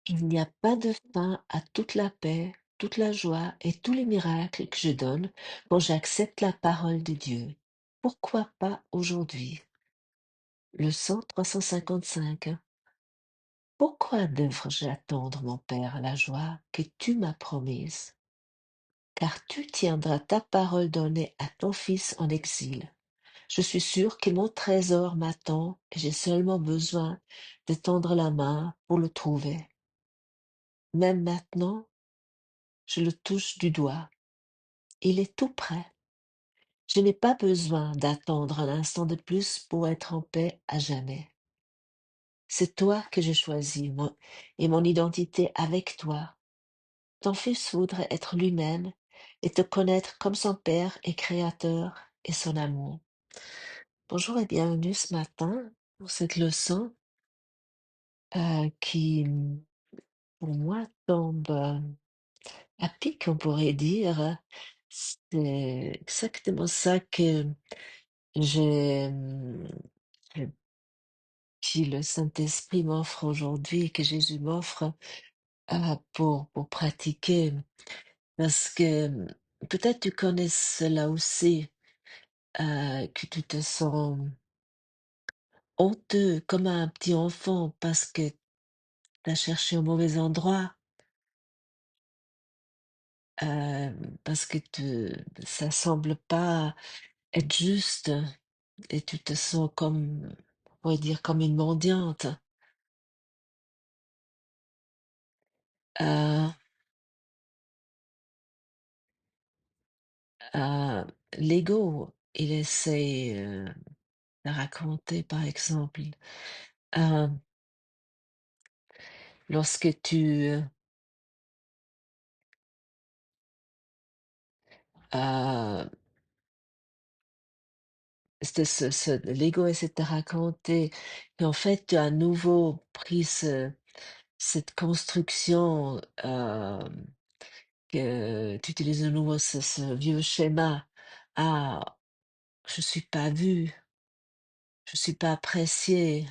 Il n'y a pas de fin à toute la paix, toute la joie et tous les miracles que je donne quand j'accepte la parole de Dieu. Pourquoi pas aujourd'hui? Leçon 355. Pourquoi devrais-je attendre, mon Père, la joie que tu m'as promise? Car tu tiendras ta parole donnée à ton Fils en exil. Je suis sûr que mon trésor m'attend et j'ai seulement besoin de tendre la main pour le trouver. Même maintenant, je le touche du doigt. Il est tout prêt. Je n'ai pas besoin d'attendre un instant de plus pour être en paix à jamais. C'est toi que j'ai choisi et mon identité avec toi. Ton Fils voudrait être lui-même et te connaître comme son Père et Créateur et son amour. Bonjour et bienvenue ce matin pour cette leçon qui, pour moi, tombe à pic, on pourrait dire. C'est exactement ça que j'ai, que qui le Saint-Esprit m'offre aujourd'hui, que Jésus m'offre pour pratiquer. Parce que peut-être tu connais cela aussi, que tu te sens honteux comme un petit enfant parce que tu as cherché au mauvais endroit, parce que ça semble pas être juste et tu te sens comme, on pourrait dire, comme une mendiante. Euh, euh, L'ego, il essaie de raconter, par exemple, euh, lorsque euh, l'ego essaie de te raconter qu'en fait, tu as à nouveau pris cette construction, que tu utilises de nouveau ce vieux schéma. Ah, je suis pas vu, je suis pas apprécié.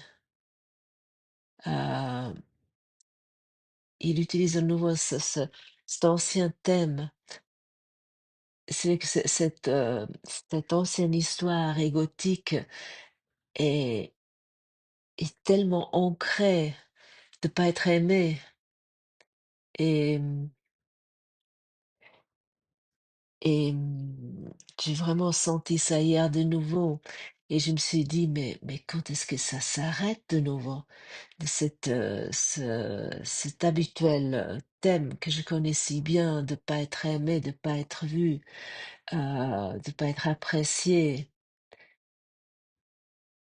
Euh, il utilise de nouveau cet ancien thème. C'est que cette ancienne histoire égotique est, est tellement ancrée de pas être aimé. Et, j'ai vraiment senti ça hier de nouveau. Et je me suis dit, mais quand est-ce que ça s'arrête de nouveau? De cet habituel thème que je connais si bien, de pas être aimé, de pas être vu, de pas être apprécié.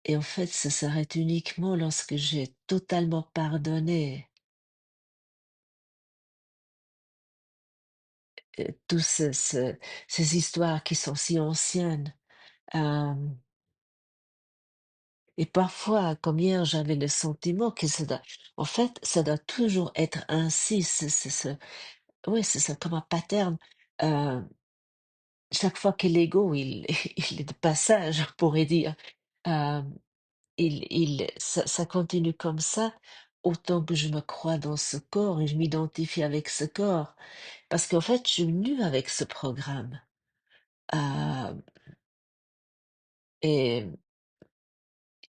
Et en fait, ça s'arrête uniquement lorsque j'ai totalement pardonné tous ces histoires qui sont si anciennes. Euh, Et parfois, comme hier, j'avais le sentiment que en fait, ça doit toujours être ainsi. Oui, c'est ça, comme un pattern. Euh, Chaque fois que l'ego, il est de passage, on pourrait dire, euh, ça continue comme ça, autant que je me crois dans ce corps et je m'identifie avec ce corps. Parce qu'en fait, je suis venue avec ce programme. Euh, et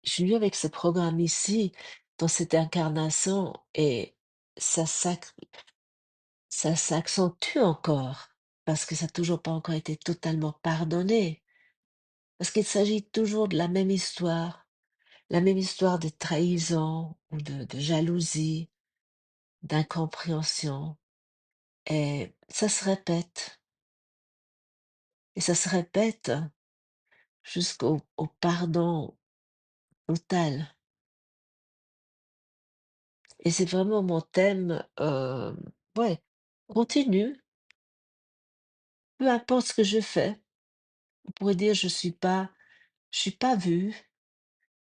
je suis venue avec ce programme ici, dans cette incarnation, et ça, ça s'accentue encore, parce que ça n'a toujours pas encore été totalement pardonné, parce qu'il s'agit toujours de la même histoire de trahison ou de jalousie, d'incompréhension, et ça se répète, et ça se répète jusqu'au pardon total. Et c'est vraiment mon thème, ouais, continue, peu importe ce que je fais. On pourrait dire je suis pas vue,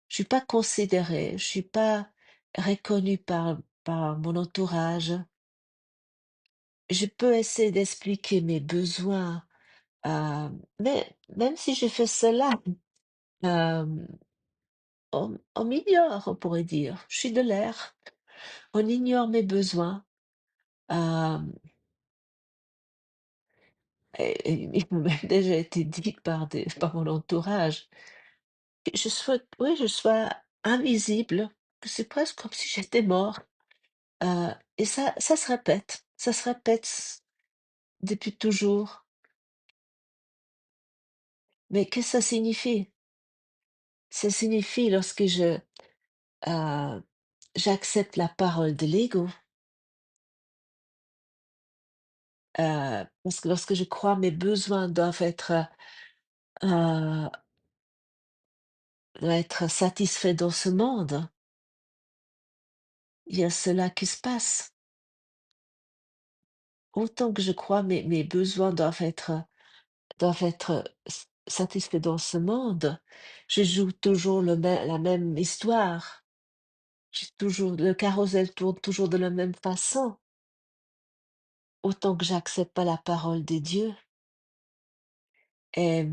je suis pas considérée, je suis pas reconnue par mon entourage. Je peux essayer d'expliquer mes besoins, mais même si je fais cela, on m'ignore, on pourrait dire. Je suis de l'air. On ignore mes besoins. euh, et il m'a même déjà été dit par mon entourage que oui, je sois invisible, que c'est presque comme si j'étais mort. Et ça ça se répète depuis toujours. Mais qu'est-ce que ça signifie? Ça signifie lorsque euh, j'accepte la parole de l'ego, parce que lorsque je crois mes besoins euh, doivent être satisfaits dans ce monde, il y a cela qui se passe. Autant que je crois mes besoins doivent être satisfaits dans ce monde, je joue toujours la même histoire. Le carrousel tourne toujours de la même façon. Autant que j'accepte pas la parole des dieux. Et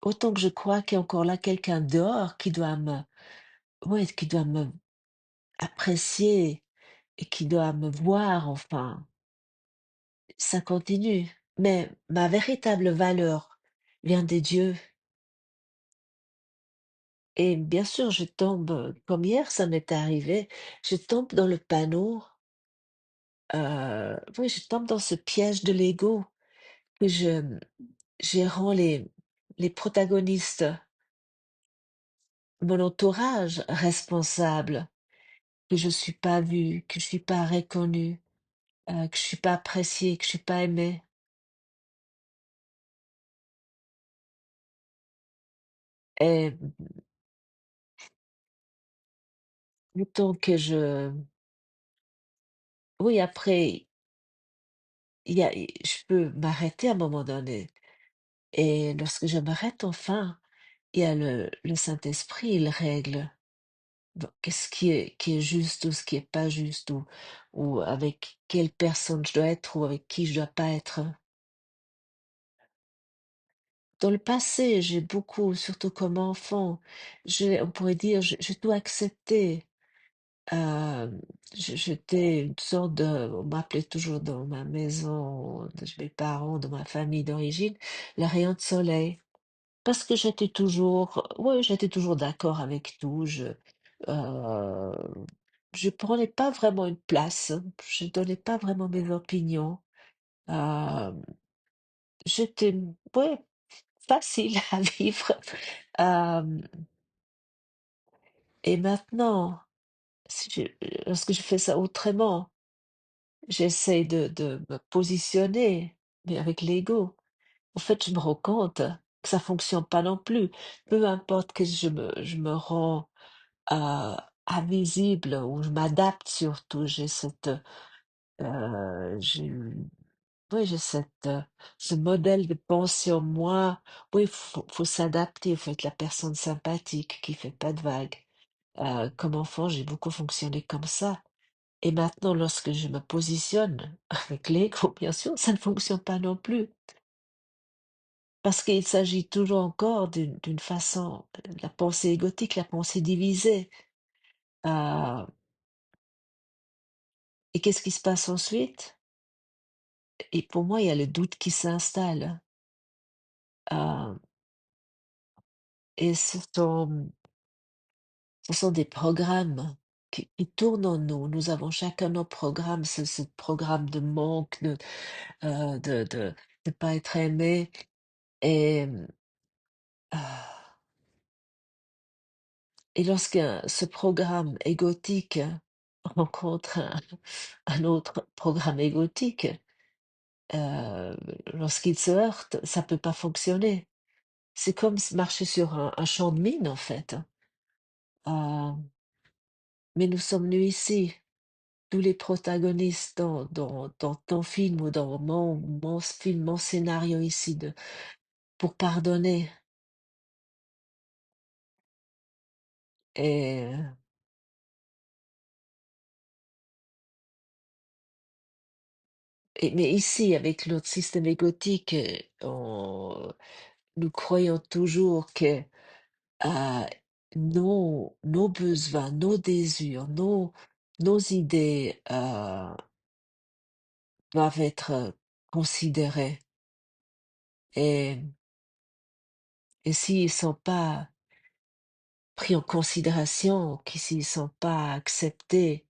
autant que je crois qu'il y a encore là quelqu'un dehors ouais, qui doit me apprécier et qui doit me voir, enfin, ça continue. Mais ma véritable valeur vient des dieux. Et bien sûr, je tombe, comme hier, ça m'est arrivé, je tombe dans le panneau, oui, je tombe dans ce piège de l'ego que je rends les protagonistes, mon entourage responsable, que je suis pas vue, que je suis pas reconnue, que je suis pas appréciée, que je suis pas aimée. Et autant que oui, après, je peux m'arrêter à un moment donné. Et lorsque je m'arrête enfin, il y a le Saint-Esprit, il règle. Qu'est-ce qui est juste ou ce qui est pas juste, ou avec quelle personne je dois être ou avec qui je dois pas être. Dans le passé, j'ai beaucoup, surtout comme enfant, on pourrait dire, j'ai tout accepté. Euh, J'étais une sorte de, on m'appelait toujours dans ma maison, de mes parents, de ma famille d'origine, le rayon de soleil. Parce que j'étais toujours d'accord avec tout. Euh, je prenais pas vraiment une place. Je donnais pas vraiment mes opinions. Euh, J'étais, ouais, facile à vivre. Euh, et maintenant, lorsque je fais ça autrement, j'essaie de me positionner, mais avec l'ego. En fait, je me rends compte que ça fonctionne pas non plus. Peu importe que je me rends euh, invisible ou je m'adapte surtout. J'ai, oui, j'ai ce modèle de pensée en moi. Oui, faut s'adapter. Il faut être la personne sympathique qui fait pas de vagues. Comme enfant, j'ai beaucoup fonctionné comme ça. Et maintenant, lorsque je me positionne avec l'ego, bien sûr, ça ne fonctionne pas non plus. Parce qu'il s'agit toujours encore d'une façon, la pensée égotique, la pensée divisée. Euh, et qu'est-ce qui se passe ensuite? Et pour moi, il y a le doute qui s'installe. Euh, et ce sont des programmes qui tournent en nous. Nous avons chacun nos programmes, ce programme de manque, de ne pas être aimé. Et, ah, et lorsque ce programme égotique rencontre un autre programme égotique, euh, lorsqu'il se heurte, ça peut pas fonctionner. C'est comme marcher sur un champ de mine, en fait. Euh, mais nous sommes nus ici, tous les protagonistes dans ton film ou dans mon film, mon scénario ici, pour pardonner. Et, mais ici, avec notre système égotique, nous croyons toujours que euh, nos besoins, nos désirs, nos idées doivent être considérés. Et, et s'ils sont pas pris en considération, que s'ils sont pas acceptés,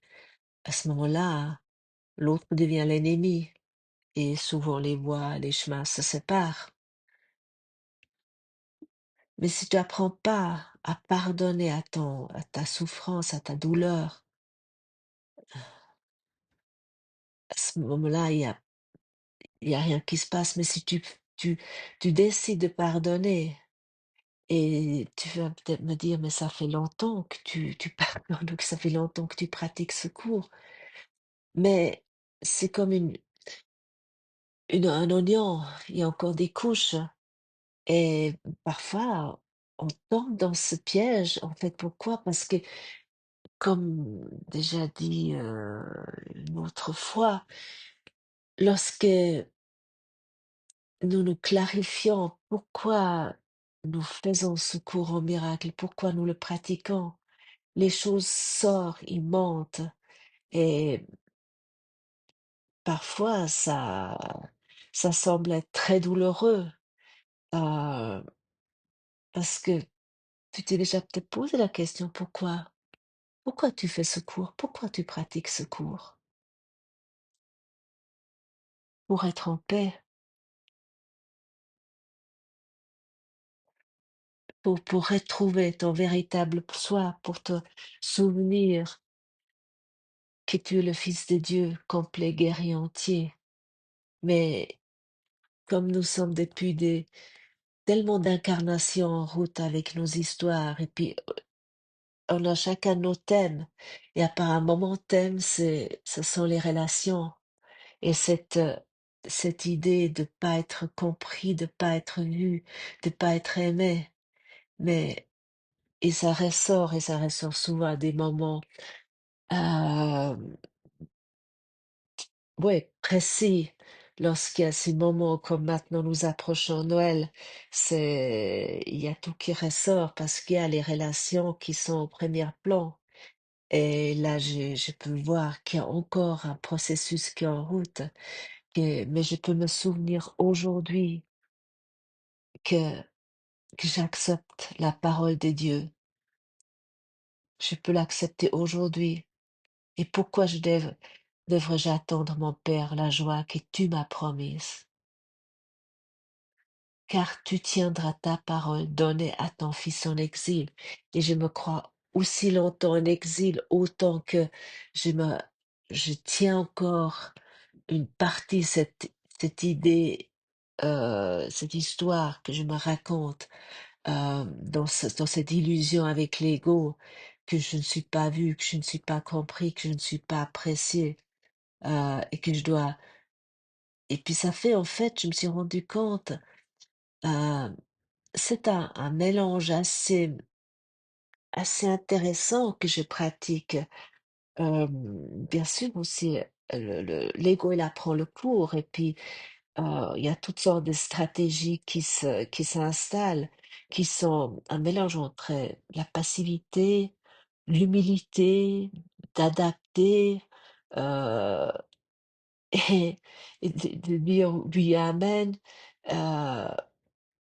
à ce moment-là, l'autre devient l'ennemi. Et souvent les voies, les chemins se séparent. Mais si tu apprends pas à pardonner à ta souffrance, à ta douleur, à ce moment-là, il y a rien qui se passe. Mais si tu, tu décides de pardonner, et tu vas peut-être me dire, mais ça fait longtemps que tu pardonnes, donc ça fait longtemps que tu pratiques ce cours. Mais c'est comme un oignon, il y a encore des couches. Et parfois, on tombe dans ce piège. En fait, pourquoi? Parce que, comme déjà dit une autre fois, lorsque nous nous clarifions pourquoi nous faisons ce cours en miracle, pourquoi nous le pratiquons, les choses sortent, ils montent. Et parfois, ça semble être très douloureux, euh, parce que tu t'es déjà peut-être posé la question, pourquoi? Pourquoi tu fais ce cours? Pourquoi tu pratiques ce cours? Pour être en paix, pour retrouver ton véritable soi, pour te souvenir que tu es le Fils de Dieu, complet, guéri, entier. Mais comme nous sommes depuis tellement d'incarnations en route avec nos histoires, et puis on a chacun nos thèmes, et apparemment mon thème, ce sont les relations. Et cette idée de pas être compris, de pas être vu, de pas être aimé. Mais, et ça ressort souvent à des moments, euh, ouais, précis. Lorsqu'il y a ces moments comme maintenant nous approchons Noël, il y a tout qui ressort parce qu'il y a les relations qui sont au premier plan. Et là, je peux voir qu'il y a encore un processus qui est en route, mais je peux me souvenir aujourd'hui que, que j'accepte la parole de Dieu. Je peux l'accepter aujourd'hui. Et pourquoi devrais-je attendre, mon Père, la joie que tu m'as promise? Car tu tiendras ta parole donnée à ton Fils en exil. Et je me crois aussi longtemps en exil, autant que je me, je tiens encore une partie, cette idée, cette histoire que je me raconte dans cette illusion avec l'ego, que je ne suis pas vu, que je ne suis pas compris, que je ne suis pas apprécié, et que je dois. Et puis ça fait, en fait, je me suis rendu compte, euh, c'est un mélange assez intéressant que je pratique. Bien sûr aussi, l'ego, il apprend le cours, et puis il y a toutes sortes de stratégies qui s'installent, qui sont un mélange entre la passivité, l'humilité, d'adapter, euh, et, et de dire oui, amen, euh,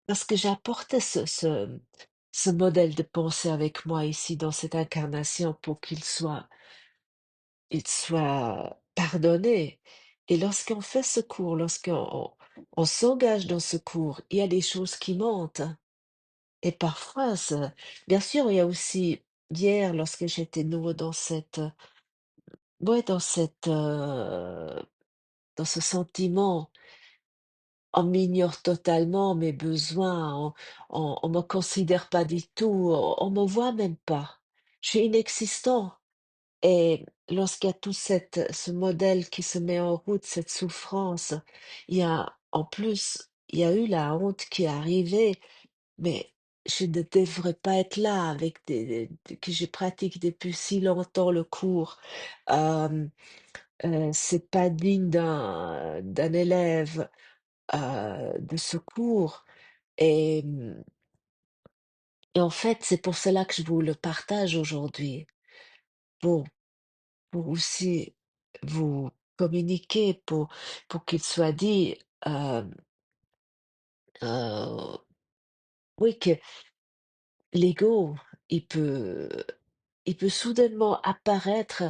parce que j'ai apporté ce modèle de pensée avec moi ici dans cette incarnation pour il soit pardonné. Et lorsqu'on fait ce cours, on s'engage dans ce cours, il y a des choses qui montent. Et parfois, bien sûr, il y a aussi, hier, lorsque j'étais nouveau ouais, dans ce sentiment, on m'ignore totalement mes besoins, on me considère pas du tout, on me voit même pas. Je suis inexistant. Et lorsqu'il y a ce modèle qui se met en route, cette souffrance, en plus, il y a eu la honte qui est arrivée, mais je ne devrais pas être là que je pratique depuis si longtemps le cours. Euh, c'est pas digne d'un élève de ce cours. Et Et en fait, c'est pour cela que je vous le partage aujourd'hui, pour pour aussi vous communiquer, pour qu'il soit dit, heu, oui, que l'ego, il peut il peut soudainement apparaître,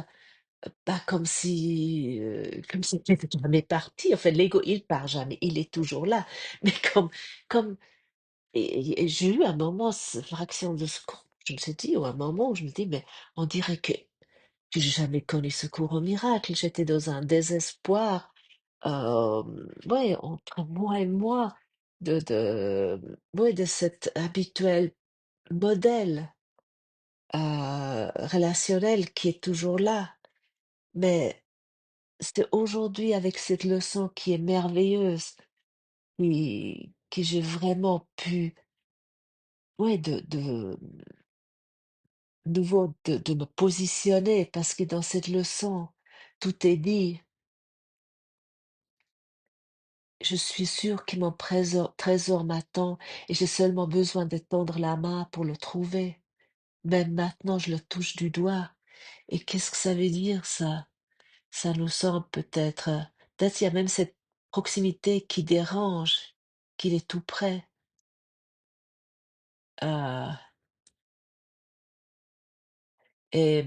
pas comme si il était jamais parti. En fait, l'ego, il part jamais, il est toujours là. Mais comme et j'ai eu un moment, fraction de seconde, je me suis dit, ou un moment où je me dis: «Mais on dirait que j'ai jamais connu secours au miracle». J'étais dans un désespoir, ouais, entre moi et moi, ouais, de cet habituel modèle, relationnel qui est toujours là. Mais c'est aujourd'hui, avec cette leçon qui est merveilleuse, que j'ai vraiment pu, ouais, nouveau de me positionner, parce que dans cette leçon, tout est dit. Je suis sûre que mon trésor m'attend, et j'ai seulement besoin de tendre la main pour le trouver. Même maintenant, je le touche du doigt. Et qu'est-ce que ça veut dire, ça? Ça nous semble peut-être il y a même cette proximité qui dérange, qu'il est tout près. Euh, et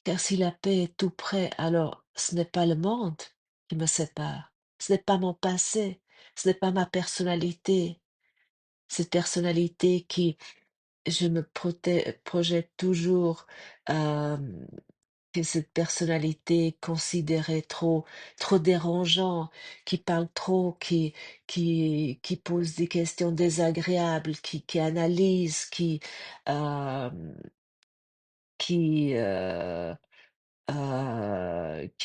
car si la paix est tout près, alors ce n'est pas le monde qui me sépare. Ce n'est pas mon passé. Ce n'est pas ma personnalité. Cette personnalité qui, je me projette toujours, hem, que cette personnalité considérée trop dérangeant, qui parle trop, qui pose des questions désagréables, qui analyse, hem, qui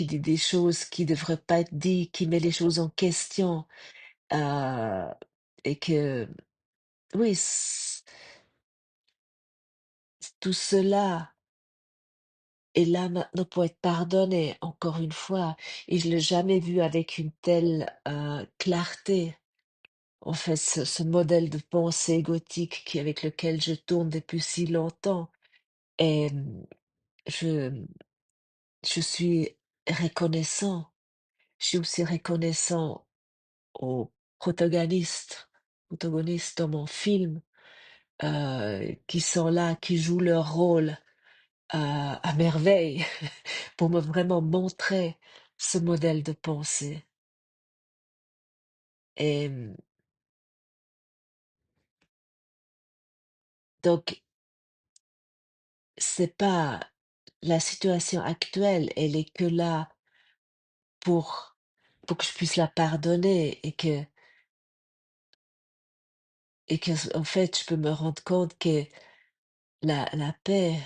dit des choses qui devraient pas être dites, qui met les choses en question, heu et que oui, tout cela est là maintenant pour être pardonné, encore une fois, et je l'ai jamais vu avec une telle, clarté. En fait, ce modèle de pensée égotique avec lequel je tourne depuis si longtemps, et je je suis reconnaissant. Je suis aussi reconnaissant aux protagonistes dans mon film, qui sont là, qui jouent leur rôle à merveille pour me vraiment montrer ce modèle de pensée. Et donc, c'est pas la situation actuelle, elle est que là pour, pour que je puisse la pardonner, et que en fait, je peux me rendre compte que la paix,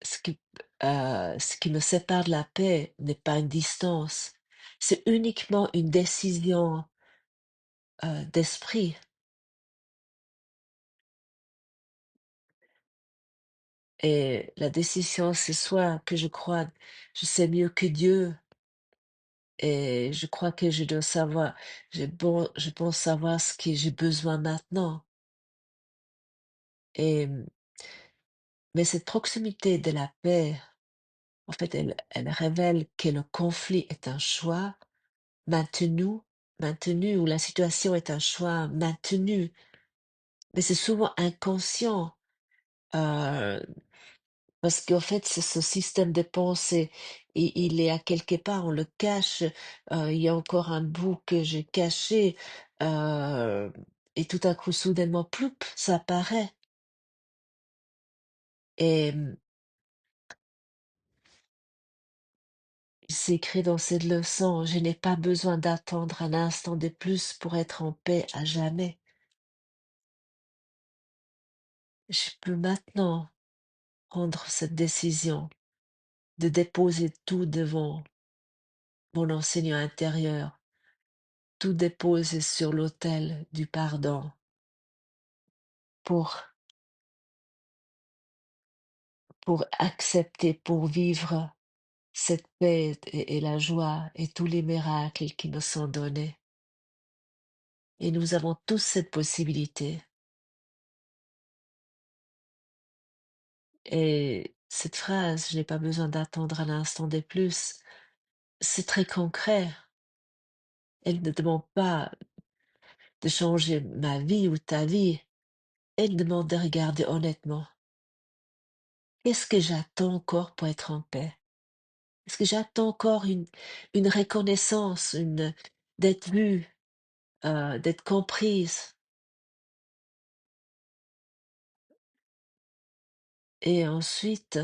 ce qui me sépare de la paix n'est pas une distance, c'est uniquement une décision, d'esprit. Et la décision, c'est soit que je crois, je sais mieux que Dieu, et je crois que je dois savoir, je pense savoir ce que j'ai besoin maintenant. Et, mais cette proximité de la paix, en fait, elle révèle que le conflit est un choix maintenu, maintenu, ou la situation est un choix maintenu. Mais c'est souvent inconscient, euh, parce qu'en fait, ce système de pensée, il est à quelque part, on le cache, il y a encore un bout que j'ai caché, heu et tout à coup, soudainement, ploup, ça apparaît. Et c'est écrit dans cette leçon: «Je n'ai pas besoin d'attendre un instant de plus pour être en paix à jamais. Je peux maintenant prendre cette décision de déposer tout devant mon enseignant intérieur, tout déposer sur l'autel du pardon, pour accepter, pour vivre cette paix et la joie et tous les miracles qui nous sont donnés. Et nous avons tous cette possibilité. Et cette phrase, je n'ai pas besoin d'attendre un instant de plus, c'est très concret. Elle ne demande pas de changer ma vie ou ta vie. Elle demande de regarder honnêtement. Qu'est-ce que j'attends encore pour être en paix? Est-ce que j'attends encore une reconnaissance, d'être vue, d'être comprise? Et ensuite,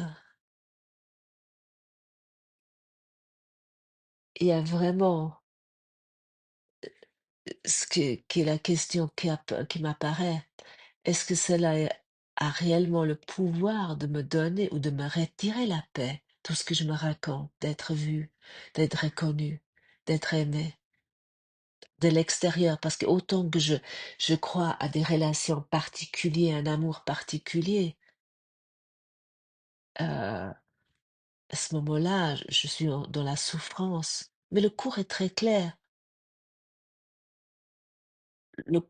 il y a vraiment qui est la question qui m'apparaît. Est-ce que a réellement le pouvoir de me donner ou de me retirer la paix? Tout ce que je me raconte, d'être vu, d'être reconnu, d'être aimé de l'extérieur, parce que autant que je crois à des relations particulières, un amour particulier, à ce moment-là, je suis dans la souffrance. Mais le cours est très clair. Le-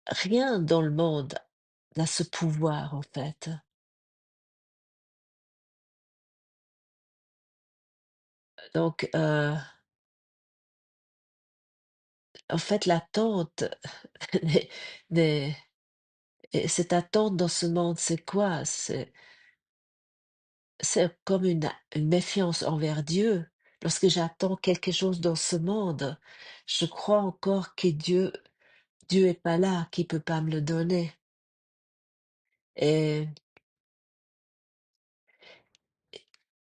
Rien dans le monde n'a ce pouvoir, en fait. Donc, en fait, l'attente, n'est- n'est- et cette attente dans ce monde, c'est quoi? C'est comme une méfiance envers Dieu. Lorsque j'attends quelque chose dans ce monde, je crois encore que Dieu est pas là, qu'il peut pas me le donner. Et,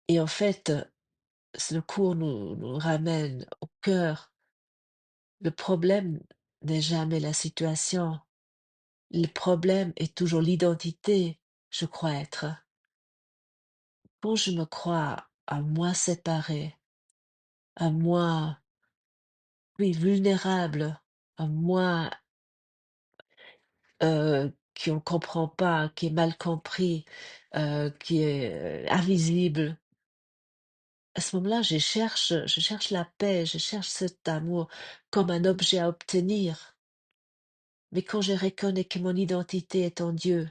et en fait, le cours nous ramène au cœur. Le problème n'est jamais la situation. Le problème est toujours l'identité, je crois être. Quand je me crois à moi séparé, à moi, oui, vulnérable, à moi qui on comprend pas, qui est mal compris, qui est, invisible. À ce moment-là, je cherche la paix, je cherche cet amour comme un objet à obtenir. Mais quand je reconnais que mon identité est en Dieu,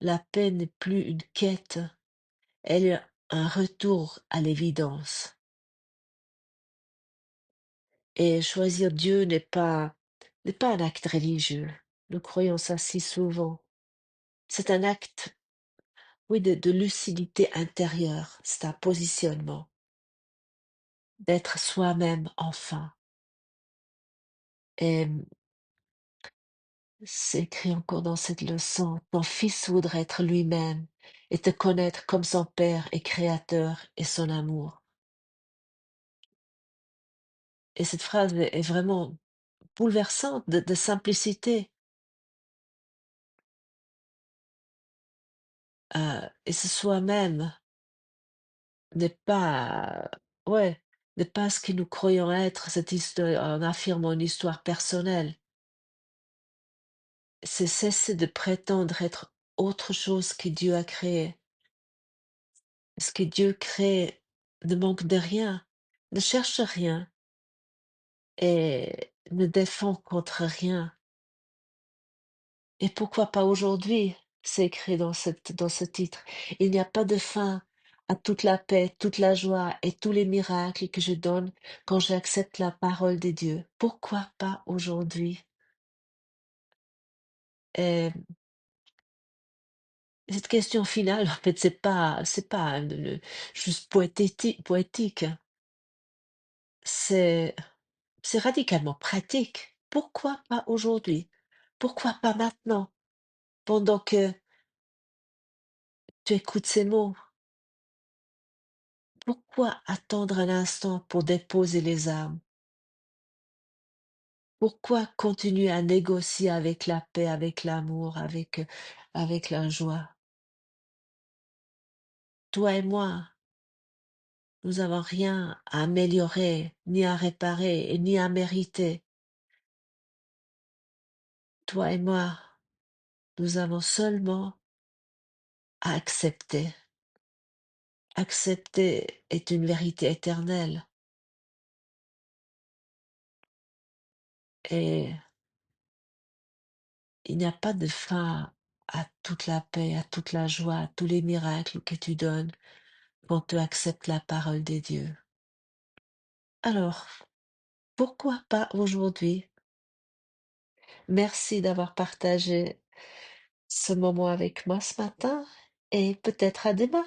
la paix n'est plus une quête, elle est un retour à l'évidence. Et choisir Dieu n'est pas un acte religieux. Nous croyons ça si souvent. C'est un acte, oui, de lucidité intérieure. C'est un positionnement, d'être soi-même enfin. Et c'est écrit encore dans cette leçon, ton fils voudrait être lui-même et te connaître comme son Père et Créateur et son amour. Et cette phrase est vraiment bouleversante de simplicité. Et ce soi-même n'est pas, ouais, n'est pas ce que nous croyons être, cette histoire, en affirmant une histoire personnelle. C'est cesser de prétendre être autre chose que Dieu a créé. Ce que Dieu crée ne manque de rien, ne cherche rien et ne défend contre rien. Et pourquoi pas aujourd'hui? C'est écrit dans ce titre. Il n'y a pas de fin à toute la paix, toute la joie et tous les miracles que je donne quand j'accepte la parole de Dieu. Pourquoi pas aujourd'hui? Et cette question finale, en fait, c'est pas juste poétique. C'est, c'est radicalement pratique. Pourquoi pas aujourd'hui? Pourquoi pas maintenant? Pendant que tu écoutes ces mots, pourquoi attendre un instant pour déposer les armes? Pourquoi continuer à négocier avec la paix, avec l'amour, avec la joie? Toi et moi, nous n'avons rien à améliorer, ni à réparer, et ni à mériter. Toi et moi, nous avons seulement à accepter. Accepter est une vérité éternelle. Et il n'y a pas de fin à toute la paix, à toute la joie, à tous les miracles que tu donnes quand tu acceptes la parole de Dieu. Alors, pourquoi pas aujourd'hui? Merci d'avoir partagé ce moment avec moi ce matin et peut-être à demain.